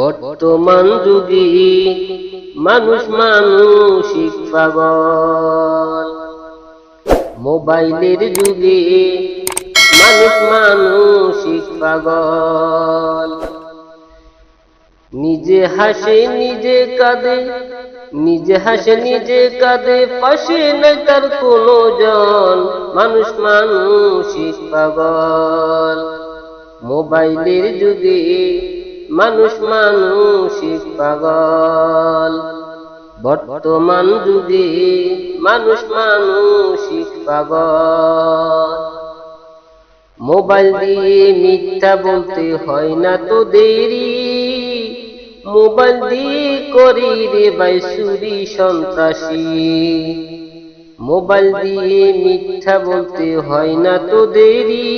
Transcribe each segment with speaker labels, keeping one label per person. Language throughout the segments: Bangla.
Speaker 1: বর্তমান যুগে মানুষ মানসিক পাগল। মোবাইলের যুগে মানুষ মানসিক পাগল। নিজে হাসে নিজে কাঁদে, নিজে হাসে নিজে কাঁদে, পাশে নাই তার কোনো জন। মানুষ মানসিক পাগল। মোবাইলের যুগে মানুষ মানসিক পাগল। বর্তমান যুগে মানুষ মানসিক পাগল। মোবাইল দিয়ে মিথ্যা বলতে হয় না তো দেরি, মোবাইল দিয়ে করি রে ভাই চুরি সন্ত্রাসী। মোবাইল দিয়ে মিথ্যা বলতে হয় না তো দেরি,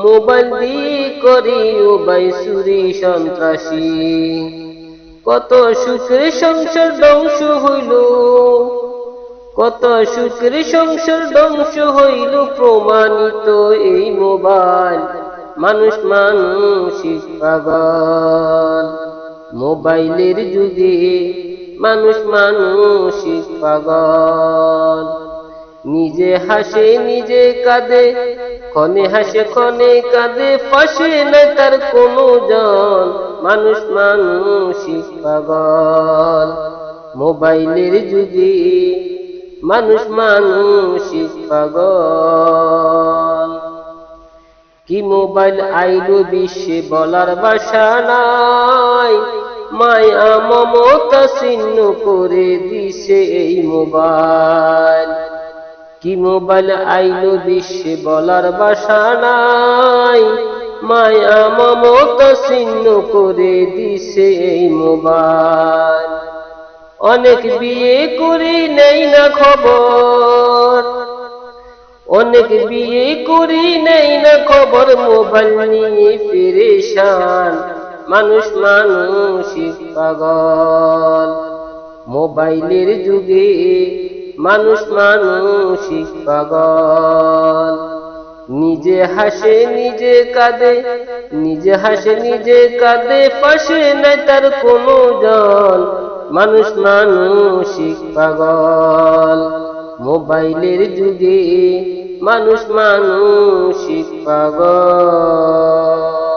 Speaker 1: মোবাইল দিয়ে করি ও ভাই চুরি সন্ত্রাসী। কত সুখের সংসার ধ্বংস হইল, কত সুখের সংসার ধ্বংস হইল, প্রমাণিত এই মোবাইল। মানুষ মানসিক পাগল। মোবাইলের যুগে মানুষ মানসিক পাগল। নিজে হাসে নিজে কাঁদে, ক্ষণে হাসে ক্ষণে কাঁদে, পাশে নাই তার কোনো জন। মানুষ মানসিক পাগল। মোবাইলের যুগে মানুষ মানসিক পাগল। কি মোবাইল আইলো বিশ্বে বলার ভাষা নাই, মায়া মমতা ছিন্ন করে দিছে এই মোবাইল। কি মোবাইল আইলো বিশ্বে বলার ভাষা নাই, মায়া মমতা ছিন্ন করে দিছে এই মোবাইল। অনেক বিয়ে করে নেই না খবর, অনেক বিয়ে করি নেই না খবর, মোবাইল নিয়ে পেরেশান। মানুষ মানসিক পাগল। মোবাইলের যুগে মানুষ মানসিক পাগল। নিজে হাসে নিজে কাঁদে, নিজে হাসে নিজে কাঁদে, পাশে নাই তার কোনো জন। মানুষ মানসিক পাগল। মোবাইলের যুগে মানুষ মানসিক পাগল।